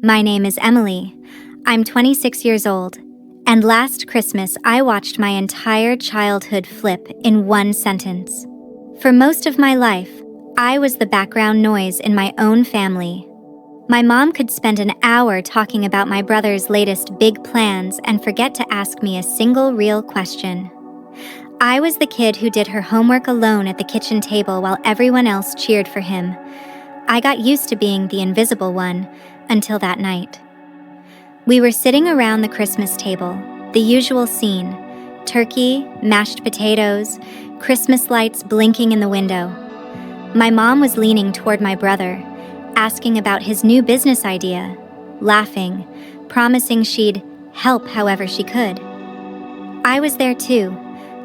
My name is Emily. I'm 26 years old, and last Christmas I watched my entire childhood flip in one sentence. For most of my life, I was the background noise in my own family. My mom could spend an hour talking about my brother's latest big plans and forget to ask me a single real question. I was the kid who did her homework alone at the kitchen table while everyone else cheered for him. I got used to being the invisible one until that night. We were sitting around the Christmas table, the usual scene: turkey, mashed potatoes, Christmas lights blinking in the window. My mom was leaning toward my brother, asking about his new business idea, laughing, promising she'd help however she could. I was there too,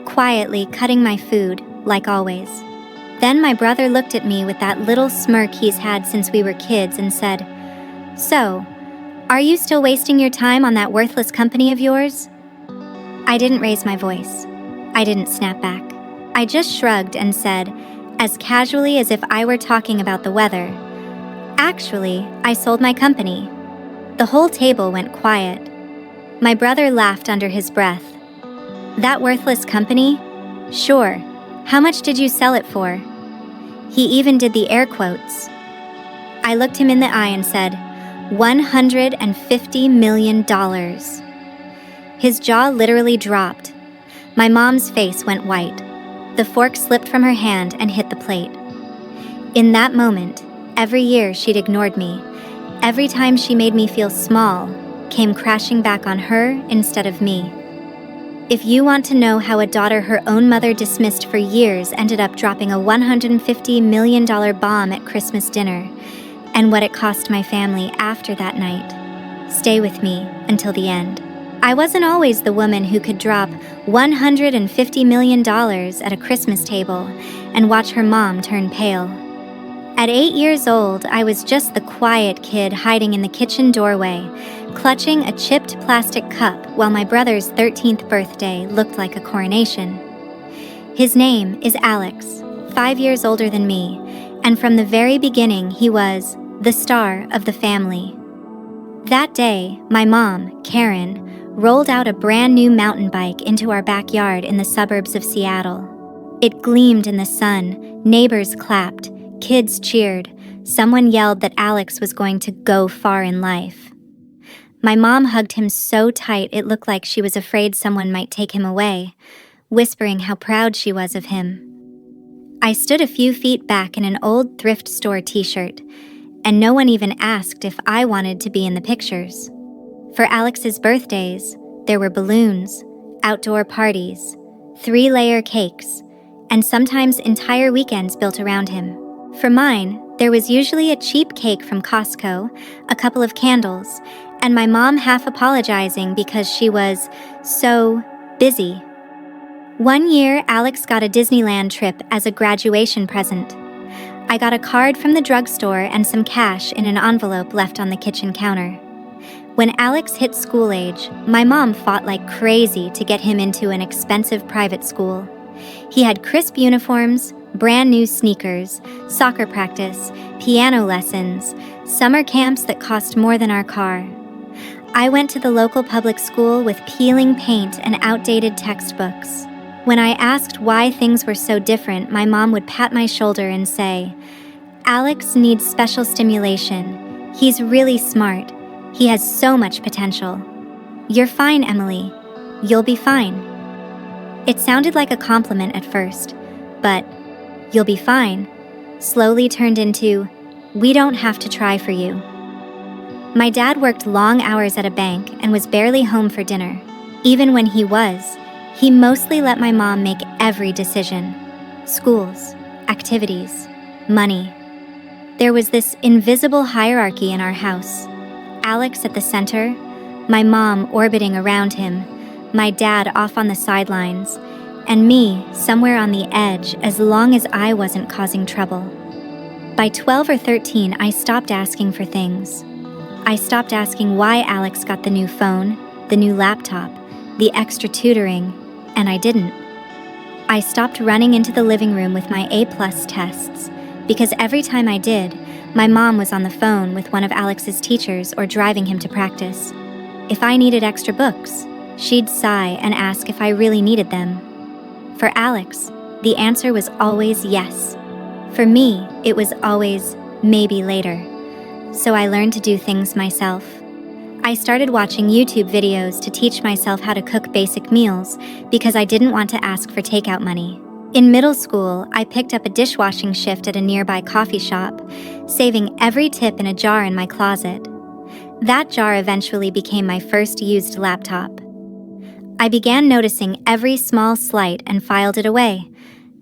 quietly cutting my food, like always. Then my brother looked at me with that little smirk he's had since we were kids and said, "So, are you still wasting your time on that worthless company of yours?" I didn't raise my voice. I didn't snap back. I just shrugged and said, as casually as if I were talking about the weather, "Actually, I sold my company." The whole table went quiet. My brother laughed under his breath. "That worthless company? Sure. How much did you sell it for?" He even did the air quotes. I looked him in the eye and said, $150 million. His jaw literally dropped. My mom's face went white. The fork slipped from her hand and hit the plate. In that moment, every year she'd ignored me, every time she made me feel small, came crashing back on her instead of me. If you want to know how a daughter her own mother dismissed for years ended up dropping a $150 million bomb at Christmas dinner, and what it cost my family after that night, stay with me until the end. I wasn't always the woman who could drop $150 million at a Christmas table and watch her mom turn pale. At 8 years old, I was just the quiet kid hiding in the kitchen doorway, clutching a chipped plastic cup while my brother's 13th birthday looked like a coronation. His name is Alex, 5 years older than me, and from the very beginning he was the star of the family. That day, my mom, Karen, rolled out a brand new mountain bike into our backyard in the suburbs of Seattle. It gleamed in the sun, neighbors clapped, kids cheered, someone yelled that Alex was going to go far in life. My mom hugged him so tight it looked like she was afraid someone might take him away, whispering how proud she was of him. I stood a few feet back in an old thrift store t-shirt, and no one even asked if I wanted to be in the pictures. For Alex's birthdays, there were balloons, outdoor parties, 3-layer cakes, and sometimes entire weekends built around him. For mine, there was usually a cheap cake from Costco, a couple of candles, and my mom half apologizing because she was so busy. One year, Alex got a Disneyland trip as a graduation present. I got a card from the drugstore and some cash in an envelope left on the kitchen counter. When Alex hit school age, my mom fought like crazy to get him into an expensive private school. He had crisp uniforms, brand new sneakers, soccer practice, piano lessons, summer camps that cost more than our car. I went to the local public school with peeling paint and outdated textbooks. When I asked why things were so different, my mom would pat my shoulder and say, "Alex needs special stimulation. He's really smart. He has so much potential. You're fine, Emily. You'll be fine." It sounded like a compliment at first, but "you'll be fine" slowly turned into, "we don't have to try for you." My dad worked long hours at a bank and was barely home for dinner. Even when he was, he mostly let my mom make every decision: schools, activities, money. There was this invisible hierarchy in our house. Alex at the center, my mom orbiting around him, my dad off on the sidelines, and me somewhere on the edge as long as I wasn't causing trouble. By 12 or 13, I stopped asking for things. I stopped asking why Alex got the new phone, the new laptop, the extra tutoring, and I didn't. I stopped running into the living room with my A+ tests, because every time I did, My mom was on the phone with one of Alex's teachers or driving him to practice. If I needed extra books, she'd sigh and ask if I really needed them. For Alex, the answer was always yes. For me, it was always maybe later. So I learned to do things myself. I started watching YouTube videos to teach myself how to cook basic meals because I didn't want to ask for takeout money. In middle school, I picked up a dishwashing shift at a nearby coffee shop, saving every tip in a jar in my closet. That jar eventually became my first used laptop. I began noticing every small slight and filed it away,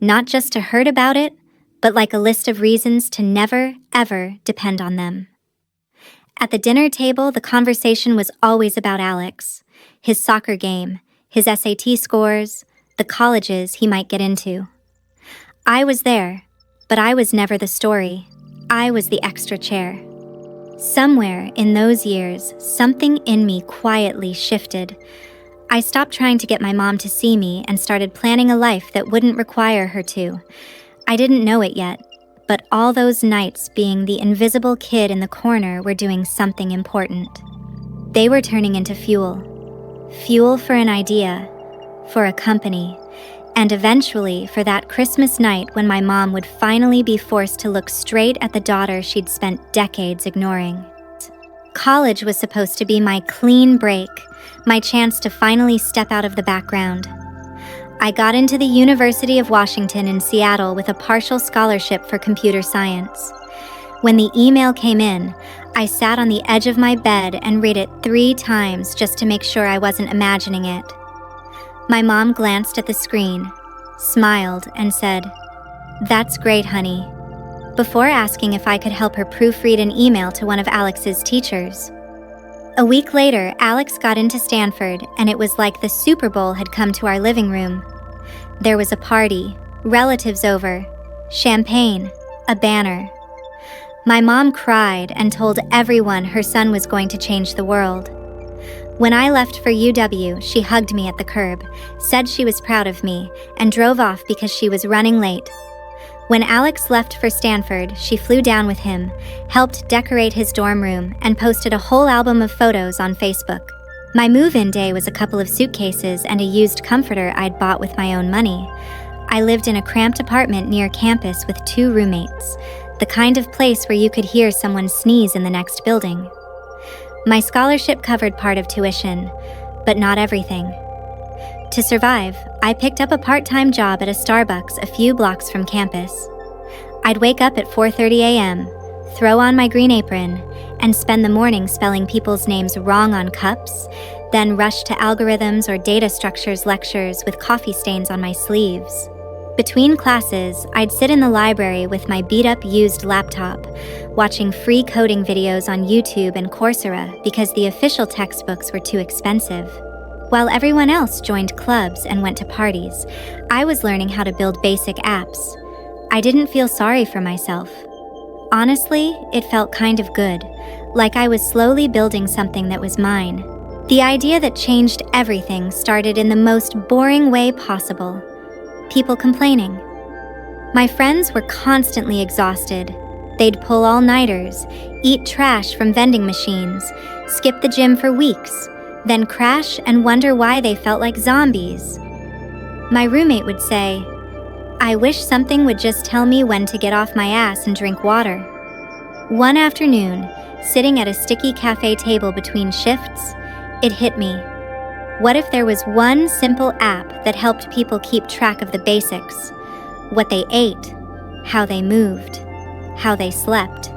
not just to hurt about it, but like a list of reasons to never, ever depend on them. At the dinner table, the conversation was always about Alex, his soccer game, his SAT scores, the colleges he might get into. I was there, but I was never the story. I was the extra chair. Somewhere in those years, something in me quietly shifted. I stopped trying to get my mom to see me and started planning a life that wouldn't require her to. I didn't know it yet, but all those nights being the invisible kid in the corner were doing something important. They were turning into fuel. Fuel for an idea, for a company, and eventually for that Christmas night when my mom would finally be forced to look straight at the daughter she'd spent decades ignoring. College was supposed to be my clean break, my chance to finally step out of the background. I got into the University of Washington in Seattle with a partial scholarship for computer science. When the email came in, I sat on the edge of my bed and read it 3 times just to make sure I wasn't imagining it. My mom glanced at the screen, smiled, and said, "That's great, honey," before asking if I could help her proofread an email to one of Alex's teachers. A week later, Alex got into Stanford, and it was like the Super Bowl had come to our living room. There was a party, relatives over, champagne, a banner. My mom cried and told everyone her son was going to change the world. When I left for UW, she hugged me at the curb, said she was proud of me, and drove off because she was running late. When Alex left for Stanford, she flew down with him, helped decorate his dorm room, and posted a whole album of photos on Facebook. My move-in day was a couple of suitcases and a used comforter I'd bought with my own money. I lived in a cramped apartment near campus with 2 roommates, the kind of place where you could hear someone sneeze in the next building. My scholarship covered part of tuition, but not everything. To survive, I picked up a part-time job at a Starbucks a few blocks from campus. I'd wake up at 4:30 a.m., throw on my green apron, and spend the morning spelling people's names wrong on cups, then rush to algorithms or data structures lectures with coffee stains on my sleeves. Between classes, I'd sit in the library with my beat-up used laptop, watching free coding videos on YouTube and Coursera because the official textbooks were too expensive. While everyone else joined clubs and went to parties, I was learning how to build basic apps. I didn't feel sorry for myself. Honestly, it felt kind of good, like I was slowly building something that was mine. The idea that changed everything started in the most boring way possible. People complaining. My friends were constantly exhausted. They'd pull all-nighters, eat trash from vending machines, skip the gym for weeks, then crash and wonder why they felt like zombies. My roommate would say, "I wish something would just tell me when to get off my ass and drink water." One afternoon, sitting at a sticky cafe table between shifts, it hit me. What if there was one simple app that helped people keep track of the basics? What they ate, how they moved, how they slept,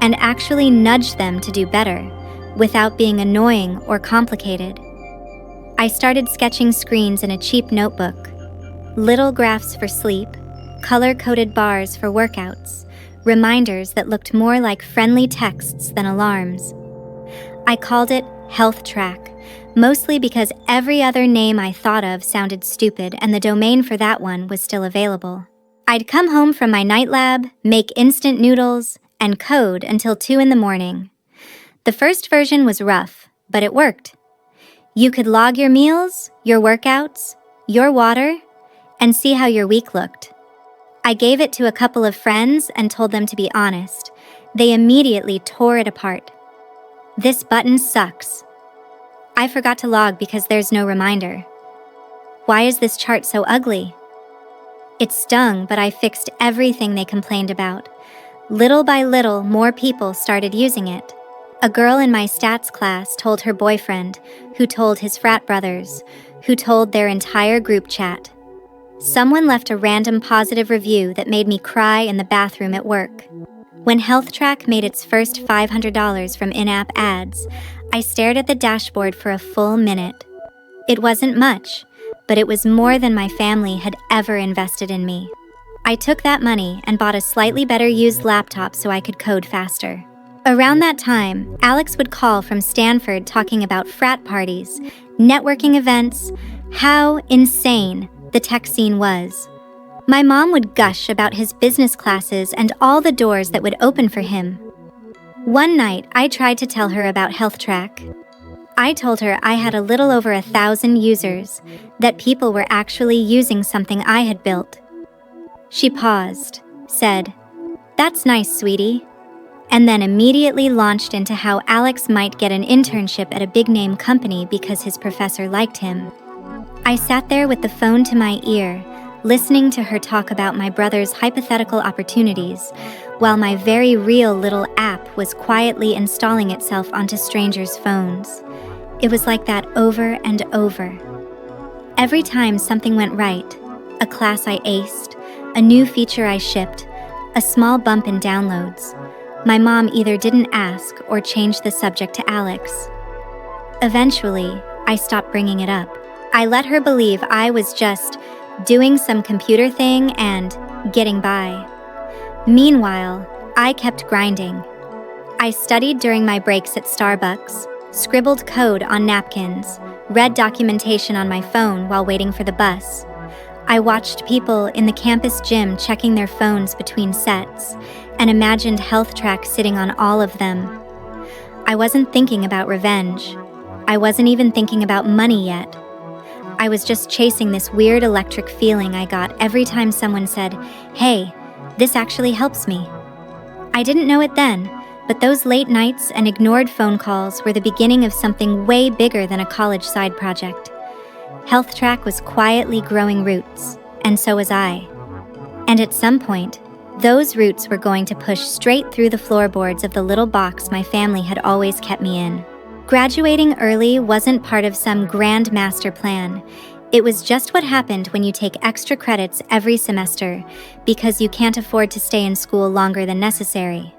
and actually nudge them to do better, without being annoying or complicated. I started sketching screens in a cheap notebook. Little graphs for sleep, color-coded bars for workouts, reminders that looked more like friendly texts than alarms. I called it Health Track, mostly because every other name I thought of sounded stupid and the domain for that one was still available. I'd come home from my night lab, make instant noodles, and code until 2 in the morning. The first version was rough, but it worked. You could log your meals, your workouts, your water, and see how your week looked. I gave it to a couple of friends and told them to be honest. They immediately tore it apart. This button sucks. I forgot to log because there's no reminder. Why is this chart so ugly? It stung, but I fixed everything they complained about. Little by little, more people started using it. A girl in my stats class told her boyfriend, who told his frat brothers, who told their entire group chat. Someone left a random positive review that made me cry in the bathroom at work. When HealthTrack made its first $500 from in-app ads, I stared at the dashboard for a full minute. It wasn't much, but it was more than my family had ever invested in me. I took that money and bought a slightly better used laptop so I could code faster. Around that time, Alex would call from Stanford talking about frat parties, networking events, how insane the tech scene was. My mom would gush about his business classes and all the doors that would open for him. One night, I tried to tell her about HealthTrack. I told her I had a little over 1,000 users, that people were actually using something I had built. She paused, said, "That's nice, sweetie," and then immediately launched into how Alex might get an internship at a big-name company because his professor liked him. I sat there with the phone to my ear, listening to her talk about my brother's hypothetical opportunities, while my very real little app was quietly installing itself onto strangers' phones. It was like that over and over. Every time something went right, a class I aced, a new feature I shipped, a small bump in downloads, my mom either didn't ask or changed the subject to Alex. Eventually, I stopped bringing it up. I let her believe I was just doing some computer thing and getting by. Meanwhile, I kept grinding. I studied during my breaks at Starbucks, scribbled code on napkins, read documentation on my phone while waiting for the bus. I watched people in the campus gym checking their phones between sets and imagined HealthTrack sitting on all of them. I wasn't thinking about revenge. I wasn't even thinking about money yet. I was just chasing this weird electric feeling I got every time someone said, "Hey, this actually helps me." I didn't know it then, but those late nights and ignored phone calls were the beginning of something way bigger than a college side project. HealthTrack was quietly growing roots, and so was I. And at some point, those roots were going to push straight through the floorboards of the little box my family had always kept me in. Graduating early wasn't part of some grand master plan. It was just what happened when you take extra credits every semester because you can't afford to stay in school longer than necessary.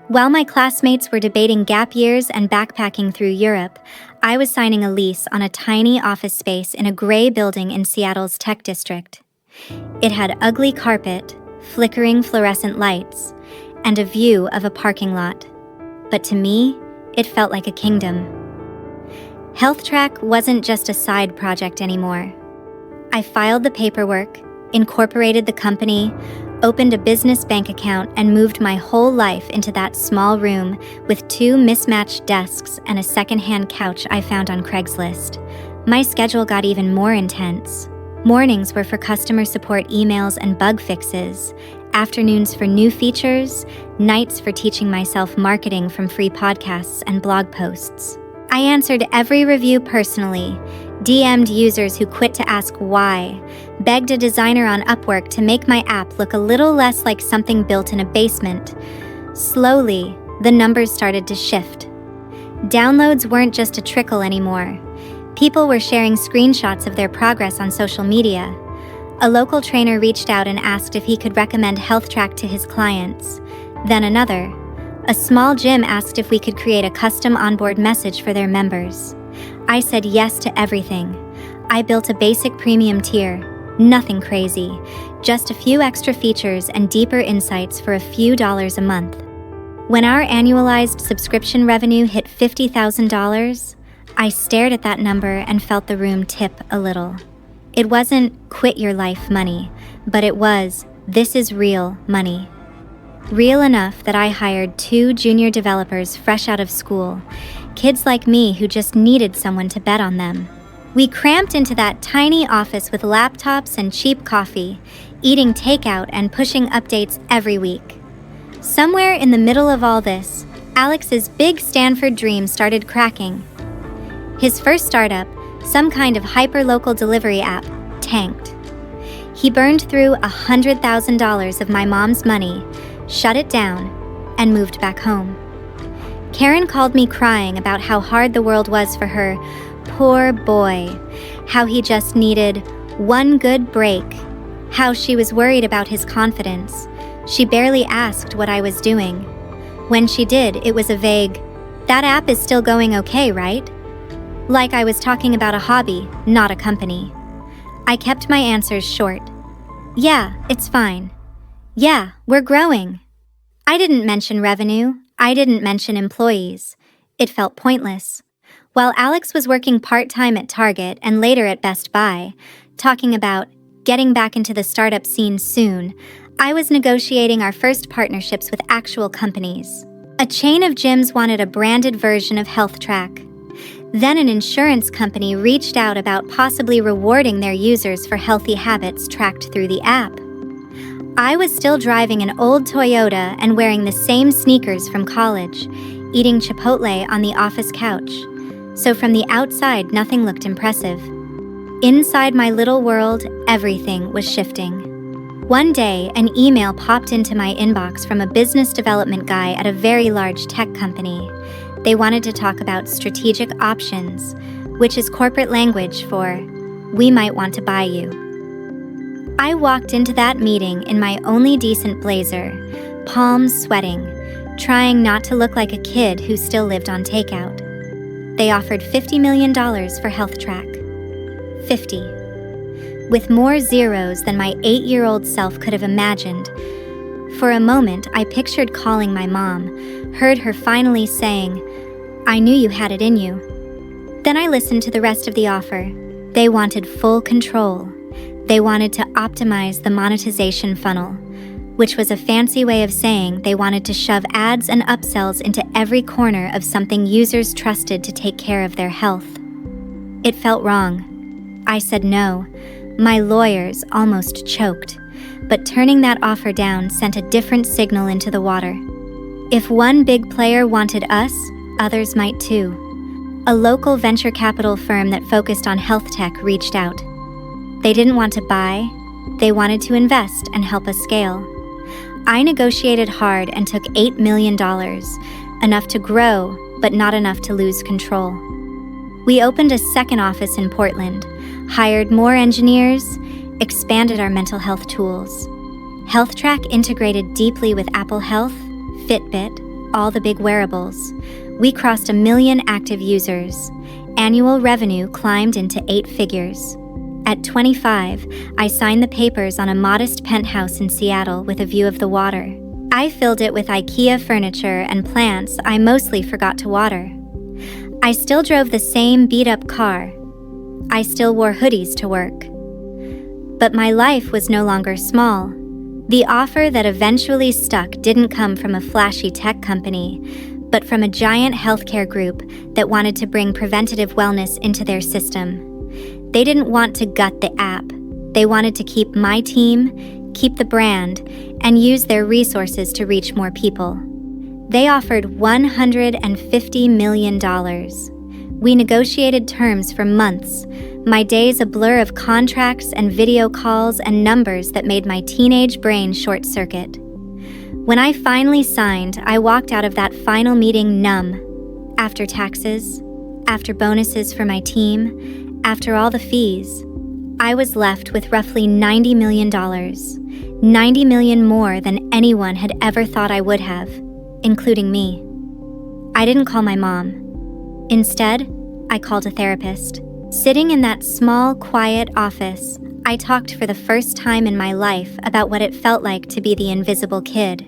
While my classmates were debating gap years and backpacking through Europe, I was signing a lease on a tiny office space in a gray building in Seattle's tech district. It had ugly carpet, flickering fluorescent lights, and a view of a parking lot. But to me, it felt like a kingdom. HealthTrack wasn't just a side project anymore. I filed the paperwork, incorporated the company, opened a business bank account, and moved my whole life into that small room with 2 mismatched desks and a secondhand couch I found on Craigslist. My schedule got even more intense. Mornings were for customer support emails and bug fixes, afternoons for new features, nights for teaching myself marketing from free podcasts and blog posts. I answered every review personally, DM'd users who quit to ask why, begged a designer on Upwork to make my app look a little less like something built in a basement. Slowly, the numbers started to shift. Downloads weren't just a trickle anymore. People were sharing screenshots of their progress on social media. A local trainer reached out and asked if he could recommend HealthTrack to his clients. Then another. A small gym asked if we could create a custom onboard message for their members. I said yes to everything. I built a basic premium tier, nothing crazy, just a few extra features and deeper insights for a few dollars a month. When our annualized subscription revenue hit $50,000, I stared at that number and felt the room tip a little. It wasn't quit your life money, but it was this is real money. Real enough that I hired 2 junior developers fresh out of school, kids like me who just needed someone to bet on them. We cramped into that tiny office with laptops and cheap coffee, eating takeout and pushing updates every week. Somewhere in the middle of all this, Alex's big Stanford dream started cracking. His first startup, some kind of hyper-local delivery app, tanked. He burned through $100,000 of my mom's money, shut it down, and moved back home. Karen called me crying about how hard the world was for her poor boy, how he just needed one good break, how she was worried about his confidence. She barely asked what I was doing. When she did, it was a vague, "That app is still going okay, right?" Like I was talking about a hobby, not a company. I kept my answers short. "Yeah, it's fine. Yeah, we're growing." I didn't mention revenue. I didn't mention employees. It felt pointless. While Alex was working part-time at Target and later at Best Buy, talking about getting back into the startup scene soon, I was negotiating our first partnerships with actual companies. A chain of gyms wanted a branded version of HealthTrack. Then an insurance company reached out about possibly rewarding their users for healthy habits tracked through the app. I was still driving an old Toyota and wearing the same sneakers from college, eating Chipotle on the office couch. So from the outside, nothing looked impressive. Inside my little world, everything was shifting. One day, an email popped into my inbox from a business development guy at a very large tech company. They wanted to talk about strategic options, which is corporate language for, "We might want to buy you." I walked into that meeting in my only decent blazer, palms sweating, trying not to look like a kid who still lived on takeout. They offered $50 million for HealthTrack. 50. With more zeros than my 8-year-old self could have imagined. For a moment, I pictured calling my mom, heard her finally saying, "I knew you had it in you." Then I listened to the rest of the offer. They wanted full control. They wanted to optimize the monetization funnel, which was a fancy way of saying they wanted to shove ads and upsells into every corner of something users trusted to take care of their health. It felt wrong. I said no. My lawyers almost choked, but turning that offer down sent a different signal into the water. If one big player wanted us, others might too. A local venture capital firm that focused on health tech reached out. They didn't want to buy, they wanted to invest and help us scale. I negotiated hard and took $8 million, enough to grow, but not enough to lose control. We opened a second office in Portland, hired more engineers, expanded our mental health tools. HealthTrack integrated deeply with Apple Health, Fitbit, all the big wearables. We crossed 1 million active users. Annual revenue climbed into 8 figures. At 25, I signed the papers on a modest penthouse in Seattle with a view of the water. I filled it with IKEA furniture and plants I mostly forgot to water. I still drove the same beat-up car. I still wore hoodies to work. But my life was no longer small. The offer that eventually stuck didn't come from a flashy tech company, but from a giant healthcare group that wanted to bring preventative wellness into their system. They didn't want to gut the app. They wanted to keep my team, keep the brand, and use their resources to reach more people. They offered $150 million. We negotiated terms for months, my days a blur of contracts and video calls and numbers that made my teenage brain short-circuit. When I finally signed, I walked out of that final meeting numb. After taxes, after bonuses for my team, after all the fees, I was left with roughly $90 million, $90 million more than anyone had ever thought I would have, including me. I didn't call my mom. Instead, I called a therapist. Sitting in that small, quiet office, I talked for the first time in my life about what it felt like to be the invisible kid,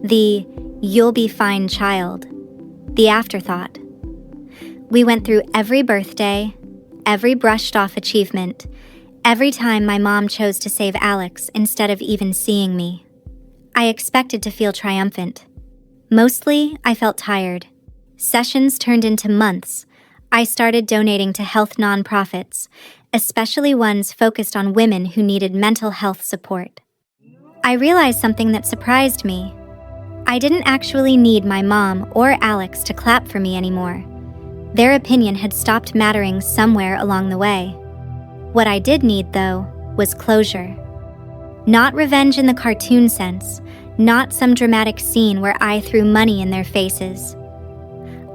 the "you'll be fine" child, the afterthought. We went through every birthday, every brushed-off achievement, every time my mom chose to save Alex instead of even seeing me. I expected to feel triumphant. Mostly, I felt tired. Sessions turned into months. I started donating to health nonprofits, especially ones focused on women who needed mental health support. I realized something that surprised me. I didn't actually need my mom or Alex to clap for me anymore. Their opinion had stopped mattering somewhere along the way. What I did need, though, was closure. Not revenge in the cartoon sense, not some dramatic scene where I threw money in their faces.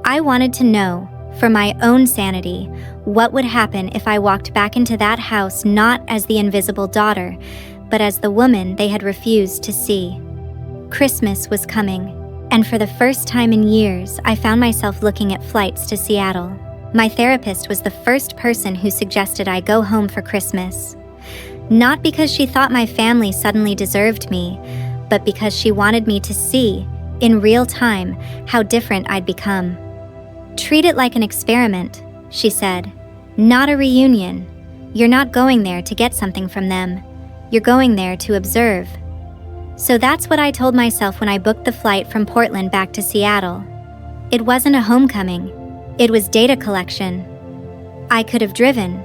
I wanted to know, for my own sanity, what would happen if I walked back into that house not as the invisible daughter, but as the woman they had refused to see. Christmas was coming, and for the first time in years, I found myself looking at flights to Seattle. My therapist was the first person who suggested I go home for Christmas. Not because she thought my family suddenly deserved me, but because she wanted me to see, in real time, how different I'd become. Treat it like an experiment, she said. Not a reunion. You're not going there to get something from them. You're going there to observe. So that's what I told myself when I booked the flight from Portland back to Seattle. It wasn't a homecoming. It was data collection. I could have driven,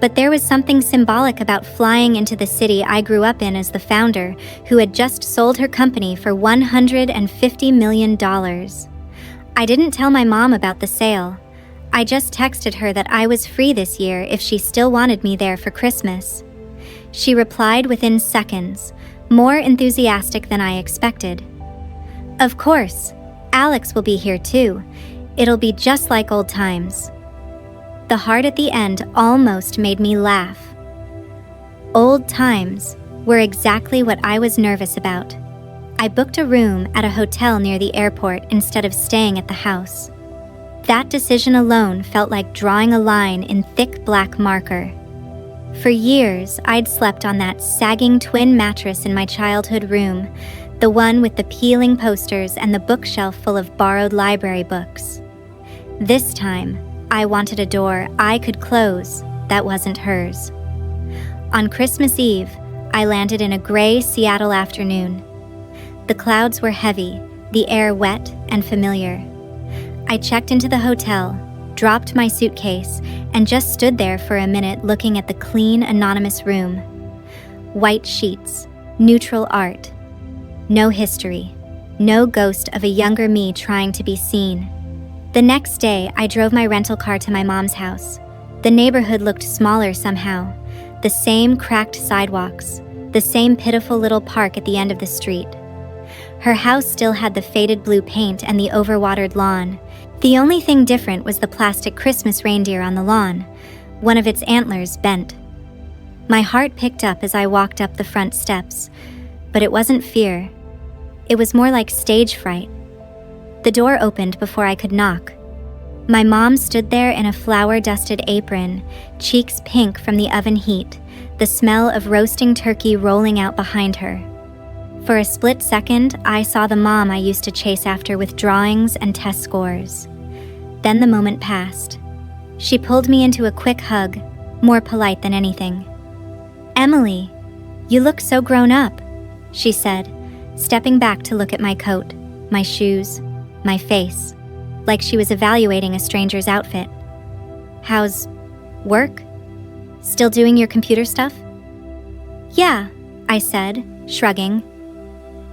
but there was something symbolic about flying into the city I grew up in as the founder, who had just sold her company for $150 million. I didn't tell my mom about the sale. I just texted her that I was free this year if she still wanted me there for Christmas. She replied within seconds, more enthusiastic than I expected. Of course, Alex will be here too. It'll be just like old times. The heart at the end almost made me laugh. Old times were exactly what I was nervous about. I booked a room at a hotel near the airport instead of staying at the house. That decision alone felt like drawing a line in thick black marker. For years, I'd slept on that sagging twin mattress in my childhood room, the one with the peeling posters and the bookshelf full of borrowed library books. This time, I wanted a door I could close that wasn't hers. On Christmas Eve, I landed in a gray Seattle afternoon. The clouds were heavy, the air wet and familiar. I checked into the hotel, dropped my suitcase, and just stood there for a minute looking at the clean, anonymous room. White sheets, neutral art. No history, no ghost of a younger me trying to be seen. The next day, I drove my rental car to my mom's house. The neighborhood looked smaller somehow. The same cracked sidewalks, the same pitiful little park at the end of the street. Her house still had the faded blue paint and the overwatered lawn. The only thing different was the plastic Christmas reindeer on the lawn, one of its antlers bent. My heart picked up as I walked up the front steps, but it wasn't fear. It was more like stage fright. The door opened before I could knock. My mom stood there in a flour-dusted apron, cheeks pink from the oven heat, the smell of roasting turkey rolling out behind her. For a split second, I saw the mom I used to chase after with drawings and test scores. Then the moment passed. She pulled me into a quick hug, more polite than anything. "Emily, you look so grown up," she said, stepping back to look at my coat, my shoes, my face, like she was evaluating a stranger's outfit. "How's work? Still doing your computer stuff?" "Yeah," I said, shrugging.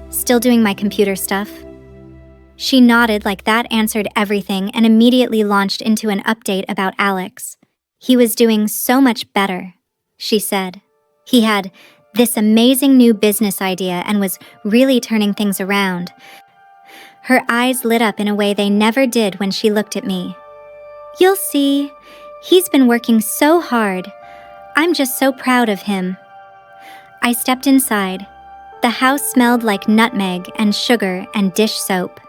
"Still doing my computer stuff." She nodded like that answered everything and immediately launched into an update about Alex. "He was doing so much better," she said. "He had this amazing new business idea and was really turning things around." Her eyes lit up in a way they never did when she looked at me. "You'll see. He's been working so hard. I'm just so proud of him." I stepped inside. The house smelled like nutmeg and sugar and dish soap.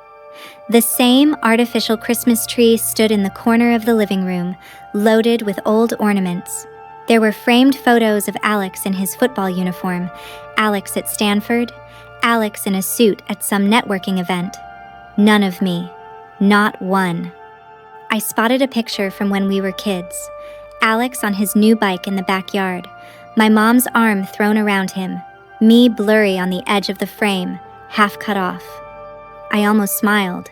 The same artificial Christmas tree stood in the corner of the living room, loaded with old ornaments. There were framed photos of Alex in his football uniform, Alex at Stanford, Alex in a suit at some networking event. None of me. Not one. I spotted a picture from when we were kids. Alex on his new bike in the backyard, my mom's arm thrown around him, me blurry on the edge of the frame, half cut off. I almost smiled.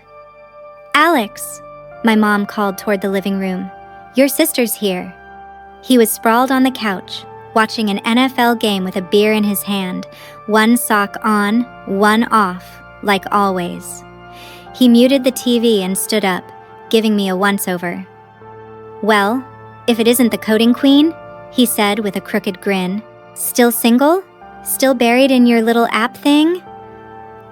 "Alex," my mom called toward the living room. "Your sister's here." He was sprawled on the couch, watching an NFL game with a beer in his hand, one sock on, one off, like always. He muted the TV and stood up, giving me a once-over. "Well, if it isn't the coding queen," he said with a crooked grin. "Still single? Still buried in your little app thing?"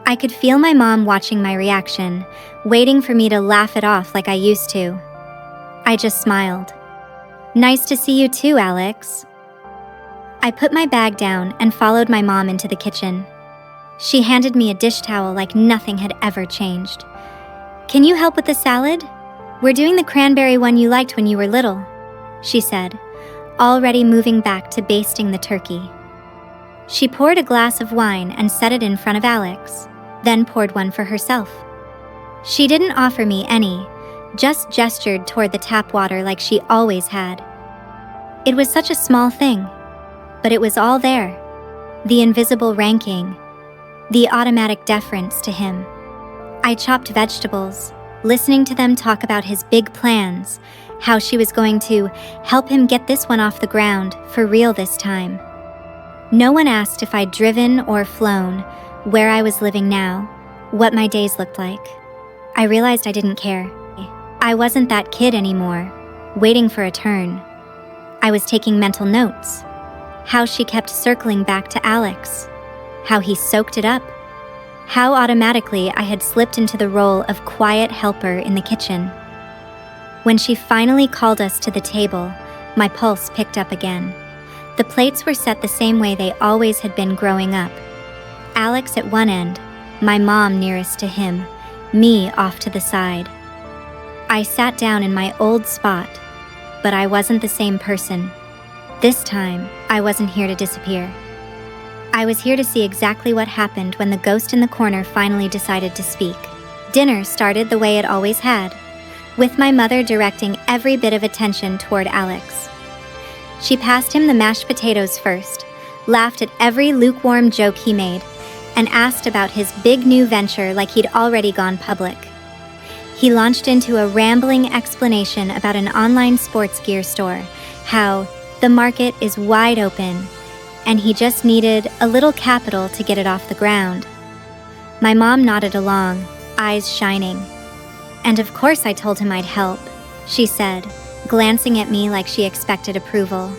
I could feel my mom watching my reaction, waiting for me to laugh it off like I used to. I just smiled. "Nice to see you too, Alex." I put my bag down and followed my mom into the kitchen. She handed me a dish towel like nothing had ever changed. "Can you help with the salad? We're doing the cranberry one you liked when you were little," she said, already moving back to basting the turkey. She poured a glass of wine and set it in front of Alex, then poured one for herself. She didn't offer me any, just gestured toward the tap water like she always had. It was such a small thing, but it was all there. The invisible ranking, the automatic deference to him. I chopped vegetables, listening to them talk about his big plans, how she was going to help him get this one off the ground for real this time. No one asked if I'd driven or flown, where I was living now, what my days looked like. I realized I didn't care. I wasn't that kid anymore, waiting for a turn. I was taking mental notes. How she kept circling back to Alex. How he soaked it up. How automatically I had slipped into the role of quiet helper in the kitchen. When she finally called us to the table, my pulse picked up again. The plates were set the same way they always had been growing up. Alex at one end, my mom nearest to him, me off to the side. I sat down in my old spot, but I wasn't the same person. This time, I wasn't here to disappear. I was here to see exactly what happened when the ghost in the corner finally decided to speak. Dinner started the way it always had, with my mother directing every bit of attention toward Alex. She passed him the mashed potatoes first, laughed at every lukewarm joke he made, and asked about his big new venture like he'd already gone public. He launched into a rambling explanation about an online sports gear store, how the market is wide open, and he just needed a little capital to get it off the ground. My mom nodded along, eyes shining. "And of course I told him I'd help," she said, glancing at me like she expected approval.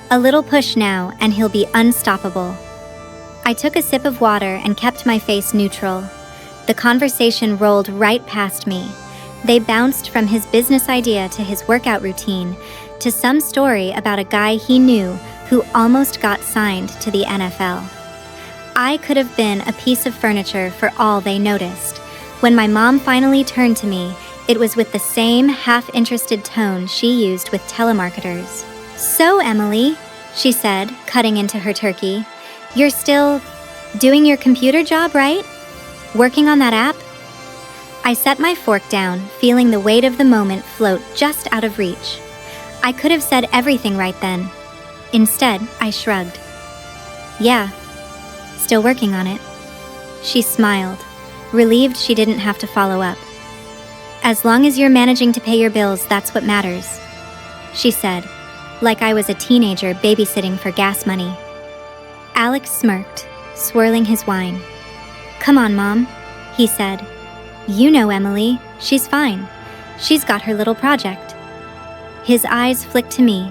"A little push now, and he'll be unstoppable." I took a sip of water and kept my face neutral. The conversation rolled right past me. They bounced from his business idea to his workout routine, to some story about a guy he knew who almost got signed to the NFL. I could have been a piece of furniture for all they noticed. When my mom finally turned to me, it was with the same half-interested tone she used with telemarketers. "So, Emily," she said, cutting into her turkey, "you're still doing your computer job, right? Working on that app?" I set my fork down, feeling the weight of the moment float just out of reach. I could have said everything right then. Instead, I shrugged. "Yeah, still working on it." She smiled, relieved she didn't have to follow up. "As long as you're managing to pay your bills, that's what matters," she said, like I was a teenager babysitting for gas money. Alex smirked, swirling his wine. "Come on, Mom," he said. "You know Emily, she's fine. She's got her little project." His eyes flicked to me,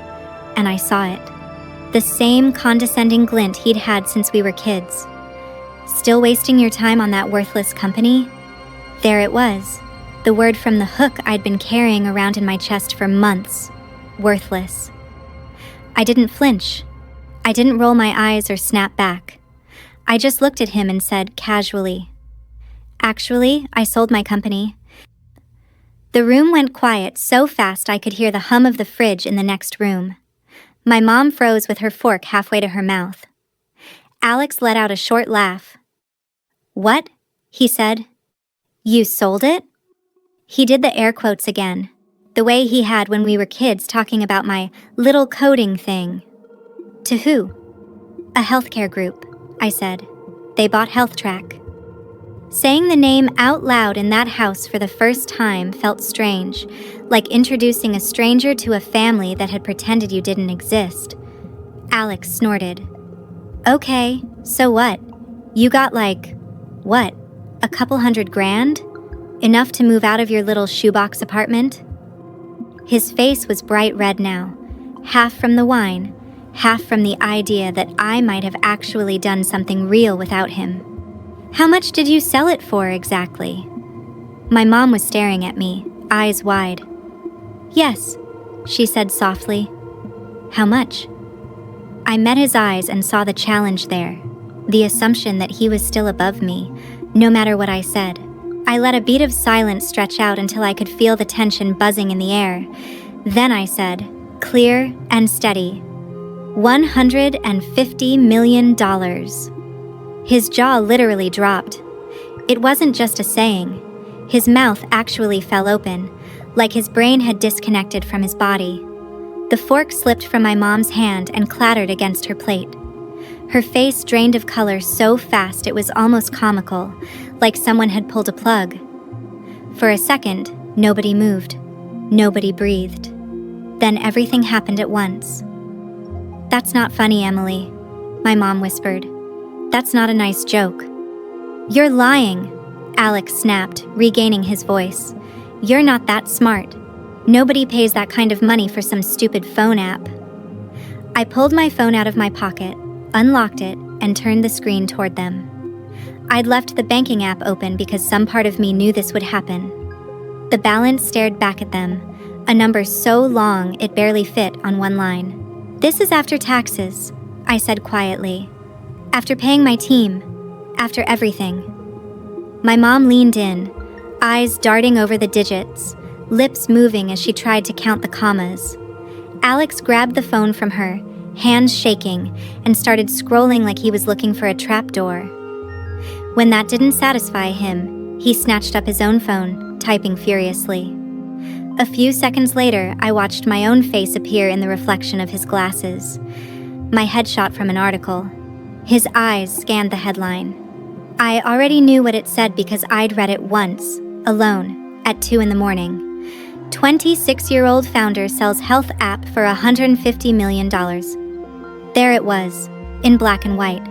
and I saw it. The same condescending glint he'd had since we were kids. "Still wasting your time on that worthless company?" There it was, the word from the hook I'd been carrying around in my chest for months. Worthless. I didn't flinch. I didn't roll my eyes or snap back. I just looked at him and said casually, "Actually, I sold my company." The room went quiet so fast I could hear the hum of the fridge in the next room. My mom froze with her fork halfway to her mouth. Alex let out a short laugh. "What?" he said. "You sold it?" He did the air quotes again, the way he had when we were kids talking about my little coding thing. "To who?" "A healthcare group," I said. "They bought HealthTrack." Saying the name out loud in that house for the first time felt strange, like introducing a stranger to a family that had pretended you didn't exist. Alex snorted. "Okay, so what? You got what?" A couple $100,000? Enough to move out of your little shoebox apartment? His face was bright red now, half from the wine, half from the idea that I might have actually done something real without him. How much did you sell it for exactly? My mom was staring at me, eyes wide. Yes, she said softly. How much? I met his eyes and saw the challenge there, the assumption that he was still above me, no matter what I said. I let a beat of silence stretch out until I could feel the tension buzzing in the air. Then I said, clear and steady, $150 million. His jaw literally dropped. It wasn't just a saying. His mouth actually fell open, like his brain had disconnected from his body. The fork slipped from my mom's hand and clattered against her plate. Her face drained of color so fast it was almost comical, like someone had pulled a plug. For a second, nobody moved. Nobody breathed. Then everything happened at once. That's not funny, Emily, my mom whispered. That's not a nice joke. You're lying, Alex snapped, regaining his voice. You're not that smart. Nobody pays that kind of money for some stupid phone app. I pulled my phone out of my pocket, unlocked it, and turned the screen toward them. I'd left the banking app open because some part of me knew this would happen. The balance stared back at them, a number so long it barely fit on one line. This is after taxes, I said quietly. After paying my team. After everything. My mom leaned in, eyes darting over the digits, lips moving as she tried to count the commas. Alex grabbed the phone from her, hands shaking, and started scrolling like he was looking for a trapdoor. When that didn't satisfy him, he snatched up his own phone, typing furiously. A few seconds later, I watched my own face appear in the reflection of his glasses. My headshot from an article. His eyes scanned the headline. I already knew what it said because I'd read it once, alone, at 2 a.m. 26-year-old founder sells health app for $150 million. There it was, in black and white.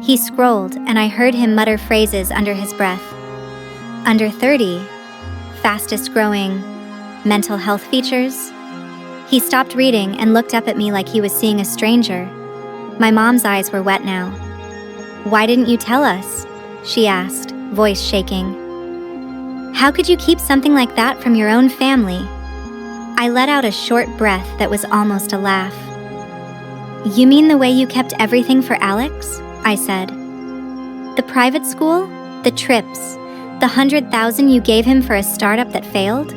He scrolled, and I heard him mutter phrases under his breath. Under 30, fastest growing, mental health features. He stopped reading and looked up at me like he was seeing a stranger. My mom's eyes were wet now. Why didn't you tell us? She asked, voice shaking. How could you keep something like that from your own family? I let out a short breath that was almost a laugh. You mean the way you kept everything for Alex? I said. The private school? The trips? The $100,000 you gave him for a startup that failed?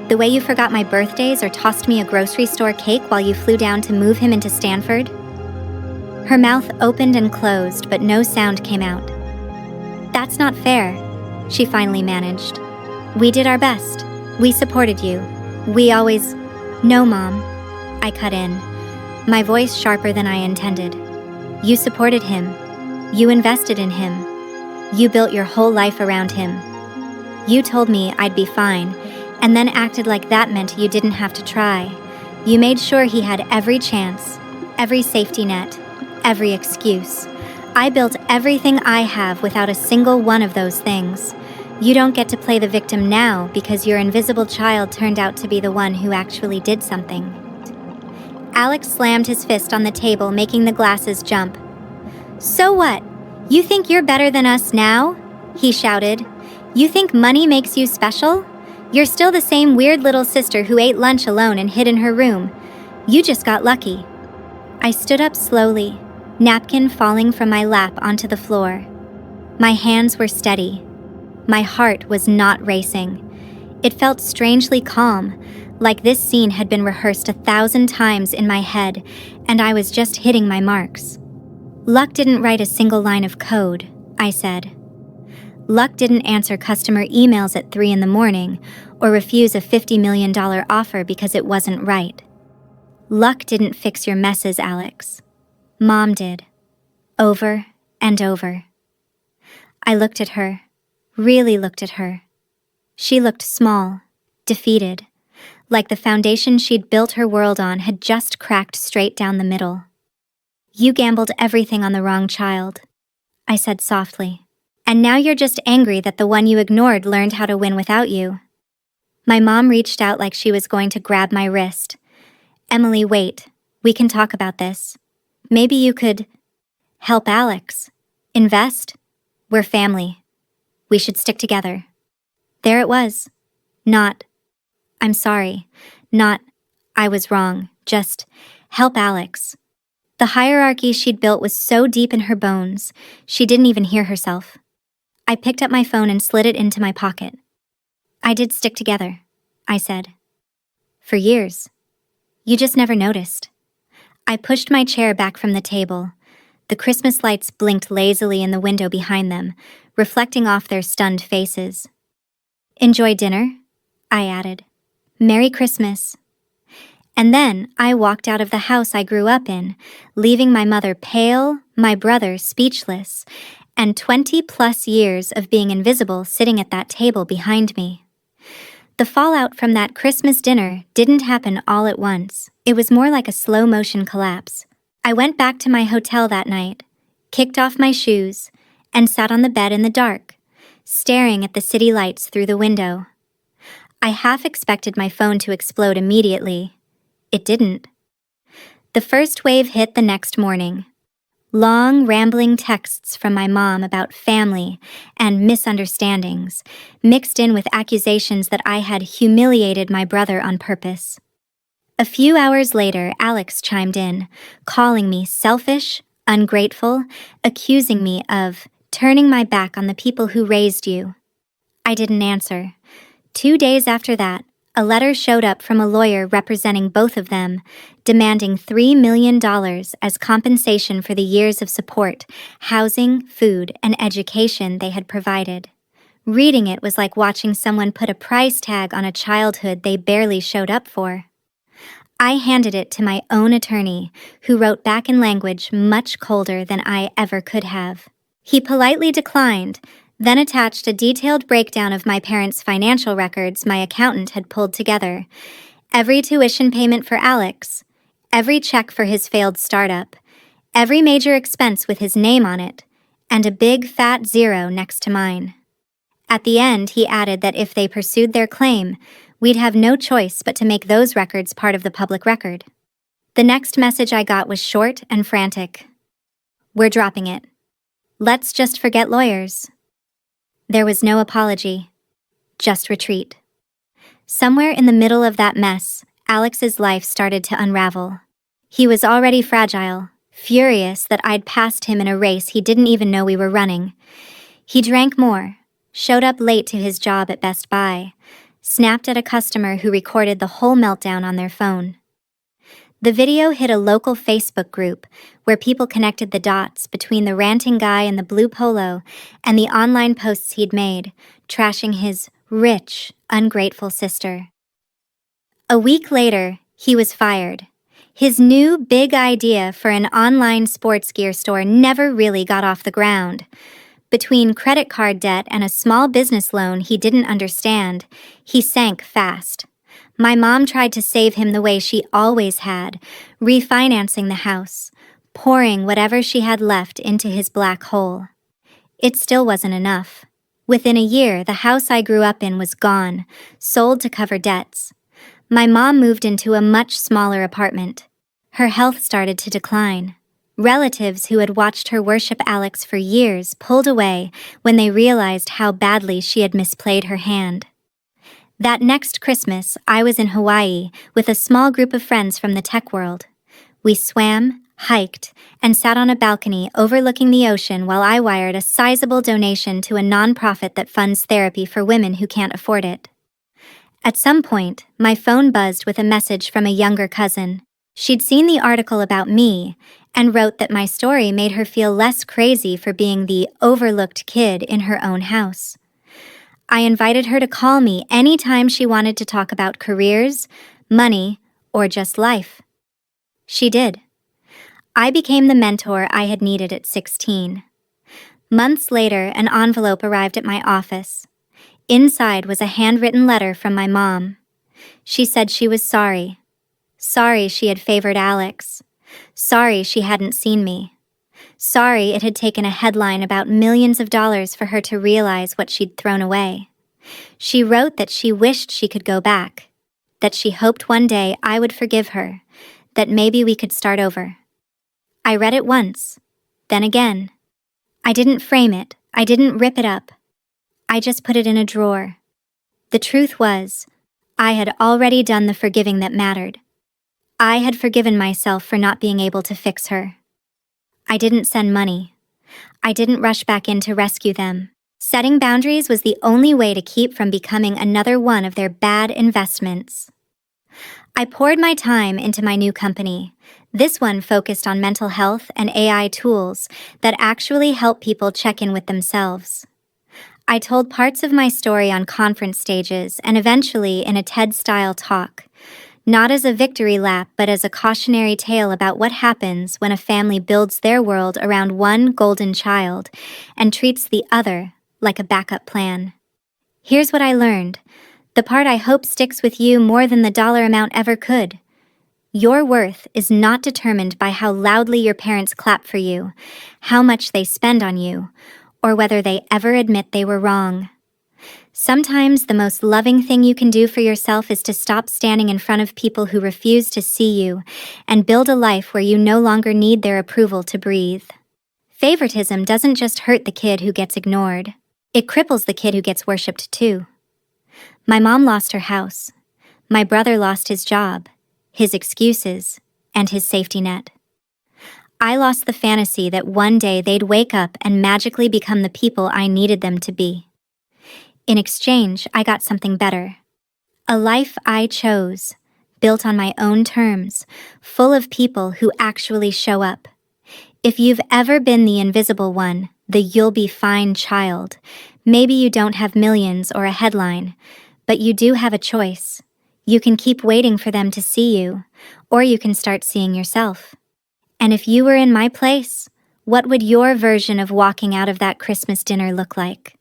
The way you forgot my birthdays or tossed me a grocery store cake while you flew down to move him into Stanford? Her mouth opened and closed, but no sound came out. That's not fair, she finally managed. We did our best. We supported you. We always... No, Mom. I cut in, my voice sharper than I intended. You supported him. You invested in him. You built your whole life around him. You told me I'd be fine, and then acted like that meant you didn't have to try. You made sure he had every chance, every safety net, every excuse. I built everything I have without a single one of those things. You don't get to play the victim now because your invisible child turned out to be the one who actually did something. Alex slammed his fist on the table, making the glasses jump. So what? You think you're better than us now? He shouted. You think money makes you special? You're still the same weird little sister who ate lunch alone and hid in her room. You just got lucky. I stood up slowly, napkin falling from my lap onto the floor. My hands were steady. My heart was not racing. It felt strangely calm, like this scene had been rehearsed 1,000 times in my head, and I was just hitting my marks. Luck didn't write a single line of code, I said. Luck didn't answer customer emails at 3 a.m. or refuse a $50 million offer because it wasn't right. Luck didn't fix your messes, Alex. Mom did. Over and over. I looked at her, really looked at her. She looked small, defeated, like the foundation she'd built her world on had just cracked straight down the middle. You gambled everything on the wrong child, I said softly. And now you're just angry that the one you ignored learned how to win without you. My mom reached out like she was going to grab my wrist. Emily, wait. We can talk about this. Maybe you could help Alex. Invest. We're family. We should stick together. There it was. Not, I'm sorry. Not, I was wrong. Just, help Alex. The hierarchy she'd built was so deep in her bones, she didn't even hear herself. I picked up my phone and slid it into my pocket. I did stick together, I said. For years. You just never noticed. I pushed my chair back from the table. The Christmas lights blinked lazily in the window behind them, reflecting off their stunned faces. Enjoy dinner? I added. Merry Christmas. And then I walked out of the house I grew up in, leaving my mother pale, my brother speechless, and 20+ years of being invisible sitting at that table behind me. The fallout from that Christmas dinner didn't happen all at once. It was more like a slow-motion collapse. I went back to my hotel that night, kicked off my shoes, and sat on the bed in the dark, staring at the city lights through the window. I half expected my phone to explode immediately. It didn't. The first wave hit the next morning. Long, rambling texts from my mom about family and misunderstandings, mixed in with accusations that I had humiliated my brother on purpose. A few hours later, Alex chimed in, calling me selfish, ungrateful, accusing me of turning my back on the people who raised you. I didn't answer. 2 days after that, a letter showed up from a lawyer representing both of them, demanding $3 million as compensation for the years of support, housing, food, and education they had provided. Reading it was like watching someone put a price tag on a childhood they barely showed up for. I handed it to my own attorney, who wrote back in language much colder than I ever could have. He politely declined, then attached a detailed breakdown of my parents' financial records my accountant had pulled together. Every tuition payment for Alex, every check for his failed startup, every major expense with his name on it, and a big fat zero next to mine. At the end, he added that if they pursued their claim, we'd have no choice but to make those records part of the public record. The next message I got was short and frantic. We're dropping it. Let's just forget lawyers. There was no apology, just retreat. Somewhere in the middle of that mess, Alex's life started to unravel. He was already fragile, furious that I'd passed him in a race he didn't even know we were running. He drank more, showed up late to his job at Best Buy, snapped at a customer who recorded the whole meltdown on their phone. The video hit a local Facebook group where people connected the dots between the ranting guy in the blue polo and the online posts he'd made, trashing his rich, ungrateful sister. A week later, he was fired. His new big idea for an online sports gear store never really got off the ground. Between credit card debt and a small business loan he didn't understand, he sank fast. My mom tried to save him the way she always had, refinancing the house, pouring whatever she had left into his black hole. It still wasn't enough. Within a year, the house I grew up in was gone, sold to cover debts. My mom moved into a much smaller apartment. Her health started to decline. Relatives who had watched her worship Alex for years pulled away when they realized how badly she had misplayed her hand. That next Christmas, I was in Hawaii with a small group of friends from the tech world. We swam, hiked, and sat on a balcony overlooking the ocean while I wired a sizable donation to a nonprofit that funds therapy for women who can't afford it. At some point, my phone buzzed with a message from a younger cousin. She'd seen the article about me and wrote that my story made her feel less crazy for being the overlooked kid in her own house. I invited her to call me anytime she wanted to talk about careers, money, or just life. She did. I became the mentor I had needed at 16. Months later, an envelope arrived at my office. Inside was a handwritten letter from my mom. She said she was sorry. Sorry she had favored Alex. Sorry she hadn't seen me. Sorry it had taken a headline about millions of dollars for her to realize what she'd thrown away. She wrote that she wished she could go back, that she hoped one day I would forgive her, that maybe we could start over. I read it once, then again. I didn't frame it, I didn't rip it up. I just put it in a drawer. The truth was, I had already done the forgiving that mattered. I had forgiven myself for not being able to fix her. I didn't send money. I didn't rush back in to rescue them. Setting boundaries was the only way to keep from becoming another one of their bad investments. I poured my time into my new company. This one focused on mental health and AI tools that actually help people check in with themselves. I told parts of my story on conference stages and eventually in a TED-style talk, not as a victory lap but as a cautionary tale about what happens when a family builds their world around one golden child and treats the other like a backup plan. Here's what I learned, the part I hope sticks with you more than the dollar amount ever could. Your worth is not determined by how loudly your parents clap for you, how much they spend on you, or whether they ever admit they were wrong. Sometimes the most loving thing you can do for yourself is to stop standing in front of people who refuse to see you and build a life where you no longer need their approval to breathe. Favoritism doesn't just hurt the kid who gets ignored. It cripples the kid who gets worshipped too. My mom lost her house. My brother lost his job, his excuses, and his safety net. I lost the fantasy that one day they'd wake up and magically become the people I needed them to be. In exchange, I got something better. A life I chose, built on my own terms, full of people who actually show up. If you've ever been the invisible one, the you'll be fine child, maybe you don't have millions or a headline, but you do have a choice. You can keep waiting for them to see you, or you can start seeing yourself. And if you were in my place, what would your version of walking out of that Christmas dinner look like?